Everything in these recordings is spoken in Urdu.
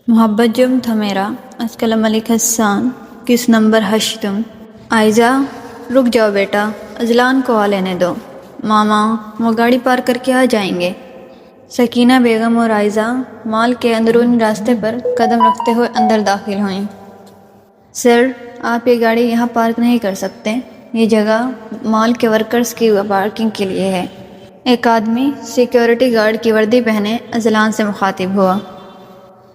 محبت جرم تھا میرا اسکل ملک حسان، کس نمبر ہش تم؟ آئزہ رک جاؤ بیٹا، اذلان کو آ لینے دو، ماما وہ گاڑی پارک کر کے آ جائیں گے۔ سکینہ بیگم اور آئزہ مال کے اندرونی راستے پر قدم رکھتے ہوئے اندر داخل ہوئیں۔ سر آپ یہ گاڑی یہاں پارک نہیں کر سکتے، یہ جگہ مال کے ورکرز کی پارکنگ کے لیے ہے۔ ایک آدمی سیکیورٹی گارڈ کی وردی پہنے اذلان سے مخاطب ہوا۔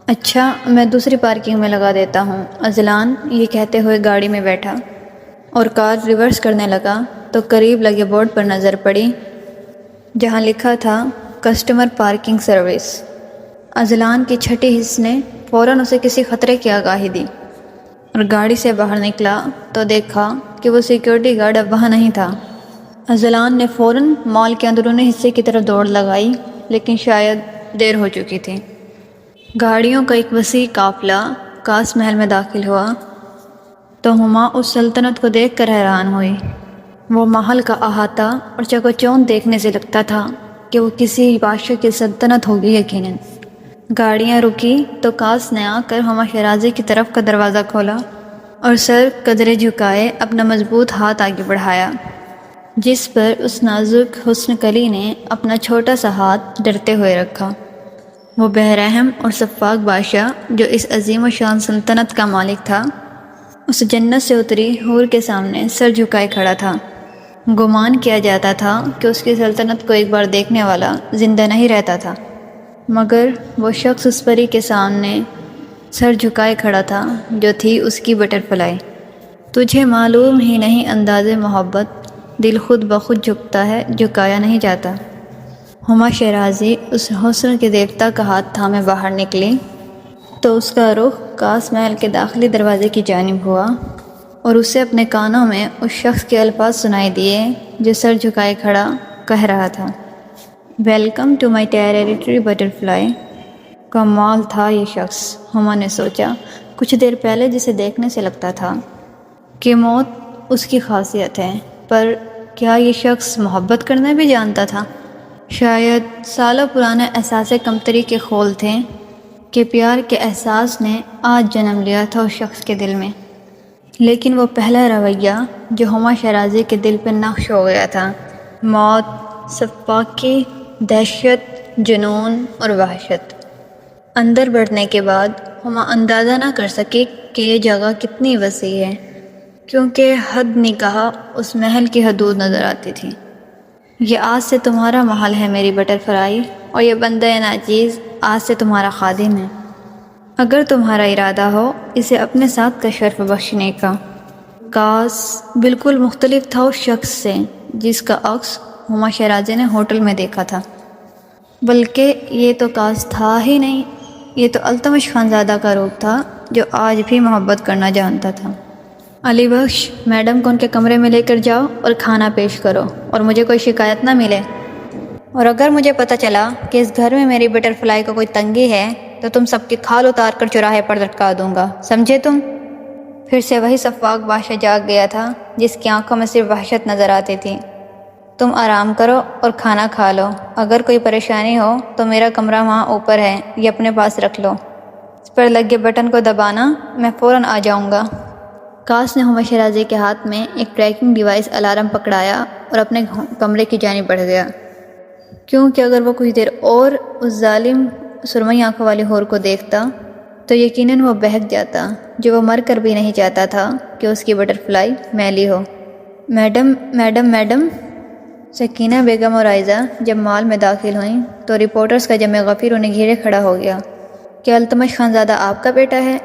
اچھا میں دوسری پارکنگ میں لگا دیتا ہوں، اذلان یہ کہتے ہوئے گاڑی میں بیٹھا اور کار ریورس کرنے لگا تو قریب لگے بورڈ پر نظر پڑی جہاں لکھا تھا کسٹمر پارکنگ سروس۔ اذلان کی چھٹی حس نے فوراً اسے کسی خطرے کی آگاہی دی اور گاڑی سے باہر نکلا تو دیکھا کہ وہ سیکیورٹی گارڈ اب وہاں نہیں تھا۔ اذلان نے فوراً مال کے اندرونی حصے کی طرف دوڑ لگائی، لیکن شاید دیر ہو چکی تھی۔ گاڑیوں کا ایک وسیع قافلہ کاس محل میں داخل ہوا تو ہما اس سلطنت کو دیکھ کر حیران ہوئی۔ وہ محل کا احاطہ اور چک و چوند دیکھنے سے لگتا تھا کہ وہ کسی بادشاہ کی سلطنت ہوگی یقیناً۔ گاڑیاں رکی تو کاس نے آ کر ہما شیرازی کی طرف کا دروازہ کھولا اور سر قدرے جھکائے اپنا مضبوط ہاتھ آگے بڑھایا، جس پر اس نازک حسن کلی نے اپنا چھوٹا سا ہاتھ ڈرتے ہوئے رکھا۔ وہ بہرحم اور شفاق بادشاہ جو اس عظیم و شان سلطنت کا مالک تھا، اس جنت سے اتری حور کے سامنے سر جھکائے کھڑا تھا۔ گمان کیا جاتا تھا کہ اس کی سلطنت کو ایک بار دیکھنے والا زندہ نہیں رہتا تھا، مگر وہ شخص اس پری کے سامنے سر جھکائے کھڑا تھا جو تھی اس کی بٹر فلائی۔ تجھے معلوم ہی نہیں انداز محبت، دل خود بخود جھکتا ہے، جھکایا نہیں جاتا۔ ہما شیرازی اس حسن کے دیوتا کا ہاتھ تھامے باہر نکلی تو اس کا رخ کاس محل کے داخلی دروازے کی جانب ہوا اور اسے اپنے کانوں میں اس شخص کے الفاظ سنائی دیے جو سر جھکائے کھڑا کہہ رہا تھا، welcome to my territory butterfly. کمال تھا یہ شخص، ہما نے سوچا کچھ دیر پہلے جسے دیکھنے سے لگتا تھا کہ موت اس کی خاصیت ہے، پر کیا یہ شخص محبت کرنا بھی جانتا تھا؟ شاید سالوں پرانے احساس کمتری کے خول تھے کہ پیار کے احساس نے آج جنم لیا تھا اس شخص کے دل میں، لیکن وہ پہلا رویہ جو ہما شیرازی کے دل پہ نقش ہو گیا تھا، موت، سفاکی، دہشت، جنون اور وحشت۔ اندر بڑھنے کے بعد ہما اندازہ نہ کر سکے کہ یہ جگہ کتنی وسیع ہے، کیونکہ حد نگاہ اس محل کی حدود نظر آتی تھی۔ یہ آج سے تمہارا محل ہے میری بٹر فلائی، اور یہ بندہ ناچیز آج سے تمہارا خادم ہے، اگر تمہارا ارادہ ہو اسے اپنے ساتھ کا شرف بخشنے کا۔ کاس بالکل مختلف تھا اس شخص سے جس کا عکس ہما شیرازی نے ہوٹل میں دیکھا تھا، بلکہ یہ تو کاس تھا ہی نہیں، یہ تو التمش خانزادہ کا روپ تھا جو آج بھی محبت کرنا جانتا تھا۔ علی بخش، میڈم کو ان کے کمرے میں لے کر جاؤ اور کھانا پیش کرو اور مجھے کوئی شکایت نہ ملے، اور اگر مجھے پتہ چلا کہ اس گھر میں میری بٹر فلائی کو کوئی تنگی ہے تو تم سب کی کھال اتار کر چوراہے پر لٹکا دوں گا، سمجھے تم؟ پھر سے وہی شفاق بادشاہ جاگ گیا تھا جس کی آنکھوں میں صرف وحشت نظر آتی تھی۔ تم آرام کرو اور کھانا کھا لو، اگر کوئی پریشانی ہو تو میرا کمرہ وہاں اوپر ہے، یہ اپنے پاس رکھ لو، اس پر لگے بٹن کو دبانا، میں فوراً آ جاؤں گا۔ کاس نے ہما شیرازی کے ہاتھ میں ایک ٹریکنگ ڈیوائس الارم پکڑایا اور اپنے کمرے کی جانب بڑھ گیا، کیونکہ اگر وہ کچھ دیر اور اس ظالم سرمئی آنکھوں والی حور کو دیکھتا تو یقیناً وہ بہک جاتا، جو وہ مر کر بھی نہیں چاہتا تھا کہ اس کی بٹر فلائی میلی ہو۔ میڈم میڈم میڈم، سکینہ بیگم اور آئزہ جب مال میں داخل ہوئیں تو رپورٹرز کا جمع غفیر انہیں گھیرے کھڑا ہو گیا۔ کیا التمش خانزادہ آپ کا بیٹا ہے؟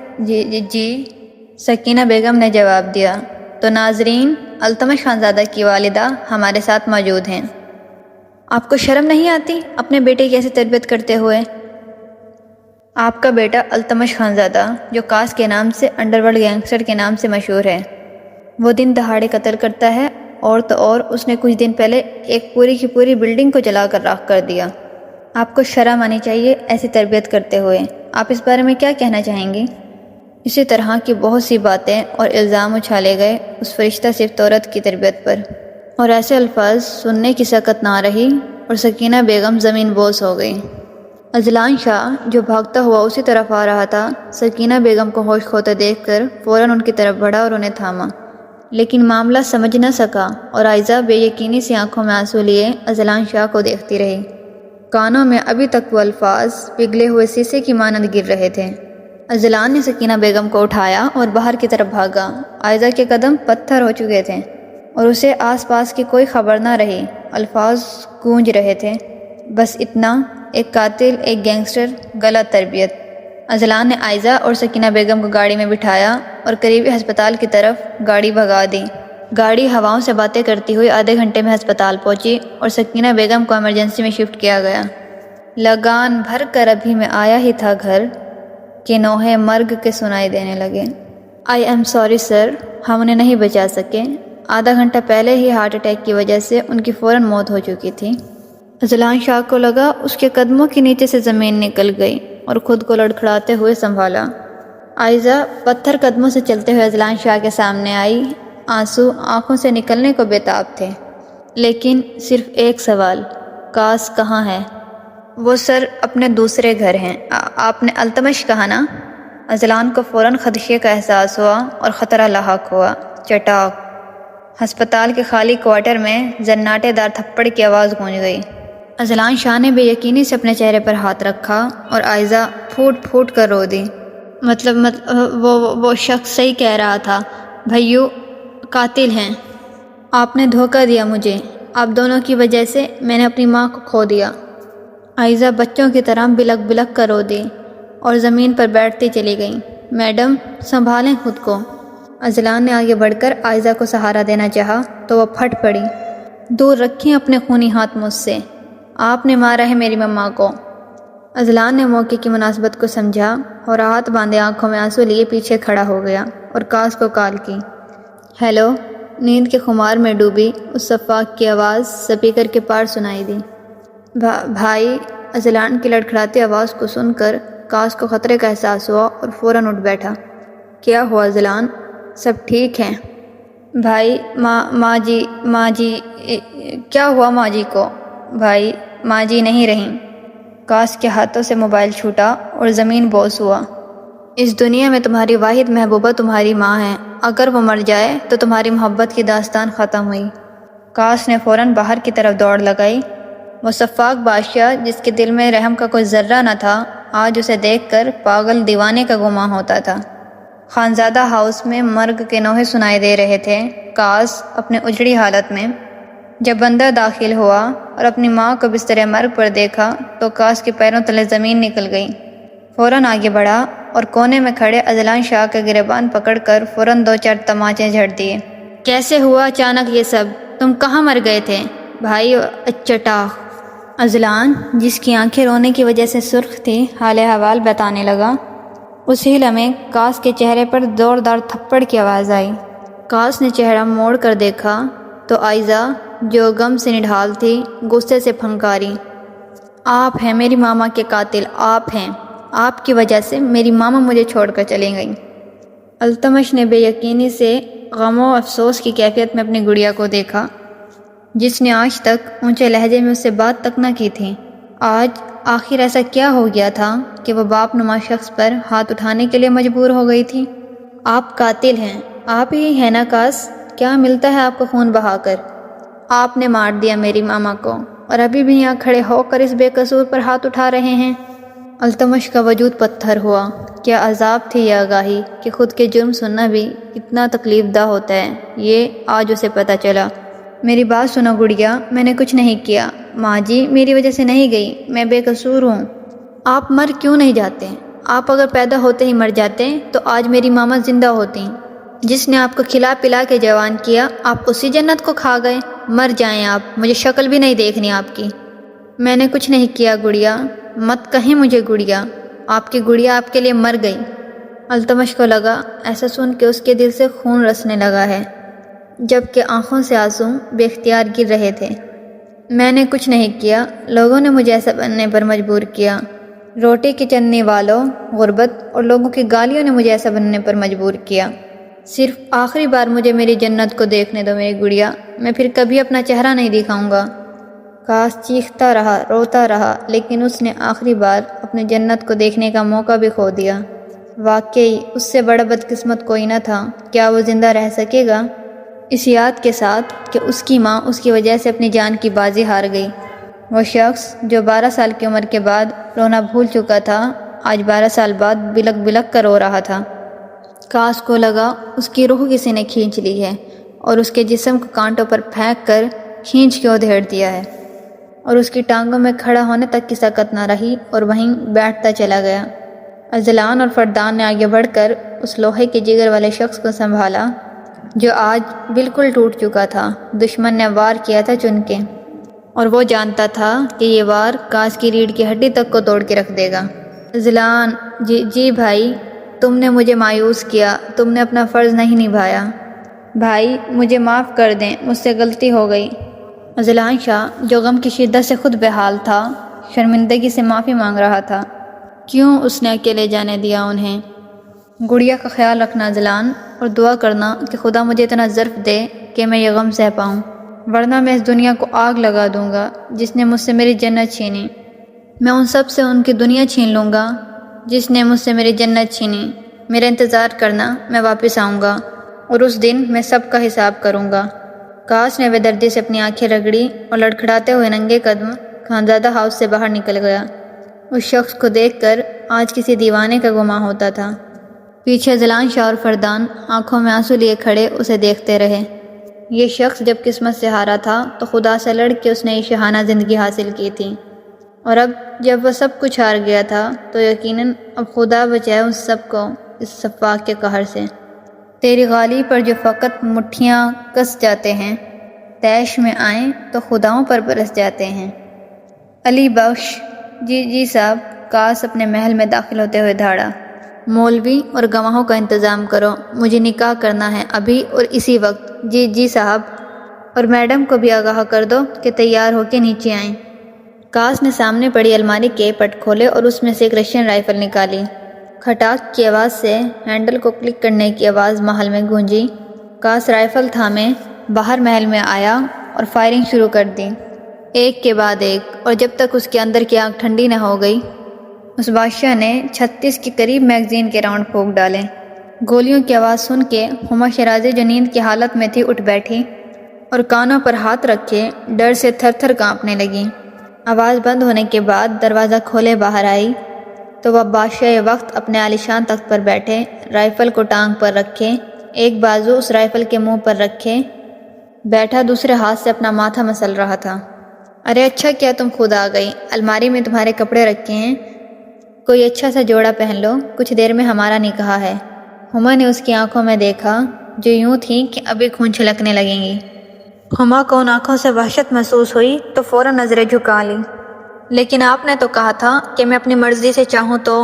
جی، سکینہ بیگم نے جواب دیا۔ تو ناظرین، التمش خانزادہ کی والدہ ہمارے ساتھ موجود ہیں۔ آپ کو شرم نہیں آتی اپنے بیٹے کی ایسی تربیت کرتے ہوئے؟ آپ کا بیٹا التمش خانزادہ جو کاس کے نام سے انڈر ورلڈ گینگسٹر کے نام سے مشہور ہے، وہ دن دہاڑے قتل کرتا ہے، اور تو اور اس نے کچھ دن پہلے ایک پوری کی پوری بلڈنگ کو جلا کر راکھ کر دیا۔ آپ کو شرم آنی چاہیے ایسی تربیت کرتے ہوئے۔ آپ اس بارے میں کیا کہنا چاہیں گی؟ اسی طرح کی بہت سی باتیں اور الزام اچھالے گئے اس فرشتہ صفت عورت کی تربیت پر، اور ایسے الفاظ سننے کی سکت نہ رہی اور سکینہ بیگم زمین بوس ہو گئی۔ اذلان شاہ جو بھاگتا ہوا اسی طرف آ رہا تھا، سکینہ بیگم کو ہوش کھوتے دیکھ کر فوراً ان کی طرف بڑھا اور انہیں تھاما، لیکن معاملہ سمجھ نہ سکا اور عائزہ بے یقینی سی آنکھوں میں آنسو لیے اذلان شاہ کو دیکھتی رہی۔ کانوں میں ابھی تک وہ الفاظ پگھلے ہوئے شیشے کی مانند گر رہے تھے۔ اذلان نے سکینہ بیگم کو اٹھایا اور باہر کی طرف بھاگا۔ عائزہ کے قدم پتھر ہو چکے تھے اور اسے آس پاس کی کوئی خبر نہ رہی۔ الفاظ گونج رہے تھے، بس اتنا، ایک قاتل، ایک گینگسٹر، غلط تربیت۔ اذلان نے عائزہ اور سکینہ بیگم کو گاڑی میں بٹھایا اور قریبی ہسپتال کی طرف گاڑی بھگا دی۔ گاڑی ہواؤں سے باتیں کرتی ہوئی آدھے گھنٹے میں ہسپتال پہنچی اور سکینہ بیگم کو ایمرجنسی میں شفٹ کیا گیا۔ لگان بھر کر ابھی میں آیا ہی تھا گھر کہ نوحے مرگ کے سنائی دینے لگے۔ آئی ایم سوری سر، ہم انہیں نہیں بچا سکے۔ آدھا گھنٹہ پہلے ہی ہارٹ اٹیک کی وجہ سے ان کی فوراً موت ہو چکی تھی۔ اذلان شاہ کو لگا اس کے قدموں کے نیچے سے زمین نکل گئی اور خود کو لڑکھڑاتے ہوئے سنبھالا۔ عائزہ پتھر قدموں سے چلتے ہوئے اذلان شاہ کے سامنے آئی۔ آنسو آنکھوں سے نکلنے کو بےتاب تھے، لیکن صرف ایک سوال، کاس کہاں ہے؟ وہ سر اپنے دوسرے گھر ہیں۔ آپ نے التمش کہا نا؟ اذلان کو فوراً خدشے کا احساس ہوا اور خطرہ لاحق ہوا۔ چٹاک ہسپتال کے خالی کوارٹر میں زناٹے دار تھپڑ کی آواز گونج گئی۔ اذلان شاہ نے بے یقینی سے اپنے چہرے پر ہاتھ رکھا اور عائزہ پھوٹ پھوٹ کر رو دی۔ وہ شخص صحیح کہہ رہا تھا، بھائیو قاتل ہیں۔ آپ نے دھوکہ دیا مجھے، آپ دونوں کی وجہ سے میں نے اپنی ماں کو کھو دیا۔ عائزہ بچوں کی طرح بلک بلک کر رو دی اور زمین پر بیٹھتی چلی گئی۔ میڈم سنبھالیں خود کو۔ اذلان نے آگے بڑھ کر عائزہ کو سہارا دینا چاہا تو وہ پھٹ پڑی۔ دور رکھیں اپنے خونی ہاتھ مجھ سے، آپ نے مارا ہے میری مما کو۔ اذلان نے موقع کی مناسبت کو سمجھا اور ہاتھ باندھے آنکھوں میں آنسو لیے پیچھے کھڑا ہو گیا اور کاس کو کال کی۔ ہیلو۔ نیند کے خمار میں ڈوبی اس سفاک کی آواز سپیکر کے پار سنائی دی۔ بھائی۔ اذلان کی لڑکھڑاتی آواز کو سن کر کاس کو خطرے کا احساس ہوا اور فوراً اٹھ بیٹھا۔ کیا ہوا اذلان؟ سب ٹھیک ہیں؟ بھائی ماں جی کیا ہوا ماں جی کو؟ بھائی ماں جی نہیں رہیں۔ کاس کے ہاتھوں سے موبائل چھوٹا اور زمین بوس ہوا۔ اس دنیا میں تمہاری واحد محبوبہ تمہاری ماں ہے، اگر وہ مر جائے تو تمہاری محبت کی داستان ختم ہوئی۔ کاس نے فوراً باہر کی طرف دوڑ لگائی۔ وہ سفاک بادشاہ جس کے دل میں رحم کا کوئی ذرہ نہ تھا، آج اسے دیکھ کر پاگل دیوانے کا گمان ہوتا تھا۔ خانزادہ ہاؤس میں مرگ کے نوحے سنائی دے رہے تھے۔ کاس اپنے اجڑی حالت میں جب اندر داخل ہوا اور اپنی ماں کو بستر مرگ پر دیکھا تو کاس کے پیروں تلے زمین نکل گئی۔ فوراً آگے بڑھا اور کونے میں کھڑے اذلان شاہ کا گریبان پکڑ کر فوراً 2-4 تماچے جھڑ دیے۔ کیسے ہوا اچانک یہ سب؟ تم کہاں مر گئے تھے؟ بھائی چٹاک۔ اذلان جس کی آنکھیں رونے کی وجہ سے سرخ تھی حال احوال بتانے لگا۔ اسی لمحے کاس کے چہرے پر زوردار تھپڑ کی آواز آئی۔ کاس نے چہرہ موڑ کر دیکھا تو عائزہ جو غم سے نڈھال تھی غصے سے پھنکاری۔ آپ ہیں میری ماما کے قاتل، آپ ہیں، آپ کی وجہ سے میری ماما مجھے چھوڑ کر چلی گئیں۔ التمش نے بے یقینی سے غم و افسوس کی کیفیت میں اپنی گڑیا کو دیکھا، جس نے آج تک اونچے لہجے میں اس سے بات تک نہ کی تھی۔ آج آخر ایسا کیا ہو گیا تھا کہ وہ باپ نما شخص پر ہاتھ اٹھانے کے لیے مجبور ہو گئی تھی؟ آپ قاتل ہیں، آپ ہی ہیں نا کاس؟ کیا ملتا ہے آپ کو خون بہا کر؟ آپ نے مار دیا میری ماما کو اور ابھی بھی یہاں کھڑے ہو کر اس بے قصور پر ہاتھ اٹھا رہے ہیں۔ التمش کا وجود پتھر ہوا۔ کیا عذاب تھی یہ آگاہی کہ خود کے جرم سننا بھی کتنا تکلیف دہ ہوتا ہے، یہ آج اسے پتہ چلا۔ میری بات سنو گڑیا، میں نے کچھ نہیں کیا۔ ماں جی میری وجہ سے نہیں گئی، میں بے قصور ہوں۔ آپ مر کیوں نہیں جاتے؟ آپ اگر پیدا ہوتے ہی مر جاتے تو آج میری ماما زندہ ہوتی۔ جس نے آپ کو کھلا پلا کے جوان کیا، آپ اسی جنت کو کھا گئے۔ مر جائیں آپ، مجھے شکل بھی نہیں دیکھنی آپ کی۔ میں نے کچھ نہیں کیا گڑیا، مت کہیں مجھے گڑیا، آپ کی گڑیا آپ کے لیے مر گئی۔ التمش کو لگا ایسا سن کے اس کے دل سے خون رسنے لگا ہے، جبکہ آنکھوں سے آنسو بے اختیار گر رہے تھے۔ میں نے کچھ نہیں کیا، لوگوں نے مجھے ایسا بننے پر مجبور کیا۔ روٹی کی چننی والوں، غربت اور لوگوں کی گالیوں نے مجھے ایسا بننے پر مجبور کیا۔ صرف آخری بار مجھے میری جنت کو دیکھنے دو میری گڑیا، میں پھر کبھی اپنا چہرہ نہیں دکھاؤں گا۔ کاش چیختا رہا، روتا رہا، لیکن اس نے آخری بار اپنی جنت کو دیکھنے کا موقع بھی کھو دیا۔ واقعی اس سے بڑا بدقسمت کوئی نہ تھا۔ کیا وہ زندہ رہ سکے گا؟ اس یاد کے ساتھ کہ اس کی ماں اس کی وجہ سے اپنی جان کی بازی ہار گئی۔ وہ شخص جو 12 سال کی عمر کے بعد رونا بھول چکا تھا، آج 12 سال بعد بلک بلک کر رو رہا تھا۔ کاش کو لگا اس کی روح کسی نے کھینچ لی ہے اور اس کے جسم کو کانٹوں پر پھینک کر کھینچ کے ادھیڑ دیا ہے، اور اس کی ٹانگوں میں کھڑا ہونے تک کی طاقت نہ رہی اور وہیں بیٹھتا چلا گیا۔ اذلان اور فردان نے آگے بڑھ کر اس لوہے کے جگر والے شخص کو سنبھالا جو آج بالکل ٹوٹ چکا تھا۔ دشمن نے وار کیا تھا چن کے، اور وہ جانتا تھا کہ یہ وار کاش کی ریڑھ کی ہڈی تک کو توڑ کے رکھ دے گا۔ اذلان، جی بھائی، تم نے مجھے مایوس کیا، تم نے اپنا فرض نہیں نبھایا۔ بھائی مجھے معاف کر دیں، مجھ سے غلطی ہو گئی۔ اذلان شاہ جو غم کی شدت سے خود بحال تھا، شرمندگی سے معافی مانگ رہا تھا۔ کیوں اس نے اکیلے جانے دیا انہیں؟ گڑیا کا خیال رکھنا اذلان، اور دعا کرنا کہ خدا مجھے اتنا ظرف دے کہ میں یہ غم سہ پاؤں، ورنہ میں اس دنیا کو آگ لگا دوں گا جس نے مجھ سے میری جنت چھینی۔ میں ان سب سے ان کی دنیا چھین لوں گا جس نے مجھ سے میری جنت چھینی۔ میرا انتظار کرنا، میں واپس آؤں گا، اور اس دن میں سب کا حساب کروں گا۔ کاش نے بے دردی سے اپنی آنکھیں رگڑی اور لڑکھڑاتے ہوئے ننگے قدم خانزادہ ہاؤس سے باہر نکل گیا۔ اس شخص کو دیکھ کر آج کسی دیوانے کا گمان ہوتا تھا۔ پیچھے اذلان شاہ اور فردان آنکھوں میں آنسو لیے کھڑے اسے دیکھتے رہے۔ یہ شخص جب قسمت سے ہارا تھا تو خدا سے لڑ کے اس نے یہ شاہانہ زندگی حاصل کی تھی، اور اب جب وہ سب کچھ ہار گیا تھا تو یقیناً اب خدا بچائے اس سب کو اس سفاک کے قہر سے۔ تیری غالی پر جو فقط مٹھیاں کس جاتے ہیں، تیش میں آئیں تو خداؤں پر برس جاتے ہیں۔ علی بخش، جی صاحب، کاس اپنے محل میں داخل ہوتے ہوئے دھاڑا۔ مولوی اور گواہوں کا انتظام کرو، مجھے نکاح کرنا ہے ابھی اور اسی وقت۔ جی صاحب، اور میڈم کو بھی آگاہ کر دو کہ تیار ہو کے نیچے آئیں۔ کاس نے سامنے پڑی الماری کے پٹ کھولے اور اس میں سے ایک رشین رائفل نکالی۔ کھٹاک کی آواز سے ہینڈل کو کلک کرنے کی آواز محل میں گونجی۔ کاس رائفل تھامے باہر محل میں آیا اور فائرنگ شروع کر دی، ایک کے بعد ایک، اور جب تک اس کے اندر کی آگ ٹھنڈی نہ ہو گئی۔ اس بادشاہ نے 36 کے قریب میگزین کے راؤنڈ پھونک ڈالے۔ گولیوں کی آواز سن کے ہما شیرازی جو نیند کی حالت میں تھی اٹھ بیٹھی اور کانوں پر ہاتھ رکھے ڈر سے تھر تھر کانپنے لگی۔ آواز بند ہونے کے بعد دروازہ کھولے باہر آئی تو وہ بادشاہ وقت اپنے عالیشان تخت پر بیٹھے، رائفل کو ٹانگ پر رکھے، ایک بازو اس رائفل کے منہ پر رکھے بیٹھا، دوسرے ہاتھ سے اپنا ماتھا مسل رہا تھا۔ ارے اچھا کیا تم خود آ گئی، الماری میں تمہارے کپڑے رکھے ہیں، کوئی اچھا سا جوڑا پہن لو، کچھ دیر میں ہمارا نکاح ہے۔ ہما نے اس کی آنکھوں میں دیکھا جو یوں تھیں کہ ابھی خون چھلکنے لگیں گی۔ ہما کو ان آنکھوں سے وحشت محسوس ہوئی تو فوراً نظریں جھکا لی۔ لیکن آپ نے تو کہا تھا کہ میں اپنی مرضی سے چاہوں تو۔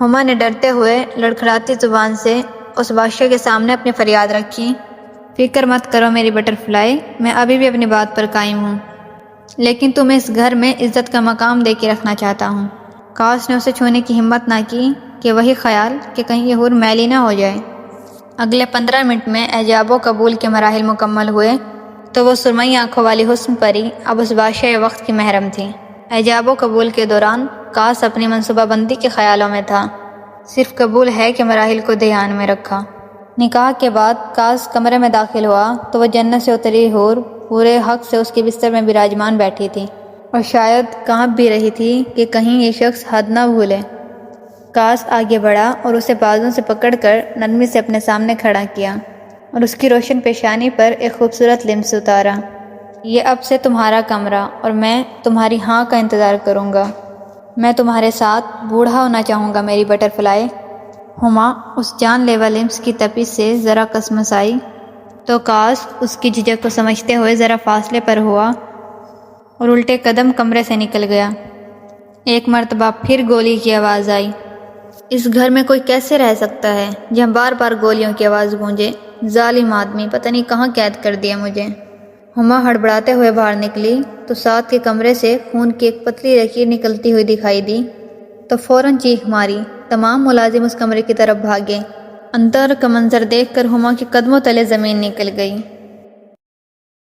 ہما نے ڈرتے ہوئے لڑکھڑاتی زبان سے اس بادشاہ کے سامنے اپنی فریاد رکھی۔ فکر مت کرو میری بٹر فلائی، میں ابھی بھی اپنی بات پر قائم ہوں، لیکن تمہیں اس گھر میں عزت کا مقام دے کے رکھنا چاہتا ہوں۔ کاش نے اسے چھونے کی ہمت نہ کی کہ وہی خیال کہ کہیں یہ حور میلی نہ ہو جائے۔ اگلے 15 منٹ میں ایجاب و قبول کے مراحل مکمل ہوئے تو وہ سرمئی آنکھوں والی حسن پری اب اس بادشاہ وقت کی محرم تھی۔ ایجاب و قبول کے دوران کاش اپنی منصوبہ بندی کے خیالوں میں تھا، صرف قبول ہے کہ مراحل کو دھیان میں رکھا۔ نکاح کے بعد کاش کمرے میں داخل ہوا تو وہ جنت سے اتری حور پورے حق سے اس کے بستر میں براجمان بیٹھی تھی، اور شاید کانپ بھی رہی تھی کہ کہیں یہ شخص حد نہ بھولے۔ کاش آگے بڑھا اور اسے بازوں سے پکڑ کر نرمی سے اپنے سامنے کھڑا کیا اور اس کی روشن پیشانی پر ایک خوبصورت لمس اتارا۔ یہ اب سے تمہارا کمرہ اور میں تمہاری ہاں کا انتظار کروں گا۔ میں تمہارے ساتھ بوڑھا ہونا چاہوں گا میری بٹر فلائی۔ ہما اس جان لیوا لمس کی تپش سے ذرا کسمسائی تو کاش اس کی جھجک کو سمجھتے ہوئے ذرا فاصلے پر ہوا اور الٹے قدم کمرے سے نکل گیا۔ ایک مرتبہ پھر گولی کی آواز آئی۔ اس گھر میں کوئی کیسے رہ سکتا ہے جہاں بار بار گولیوں کی آواز گونجے؟ ظالم آدمی، پتہ نہیں کہاں قید کر دیا مجھے۔ ہما ہڑبڑاتے ہوئے باہر نکلی تو ساتھ کے کمرے سے خون کی ایک پتلی لکیر نکلتی ہوئی دکھائی دی تو فوراً چیخ ماری۔ تمام ملازم اس کمرے کی طرف بھاگے۔ اندر کا منظر دیکھ کر ہما کے قدموں تلے زمین نکل گئی۔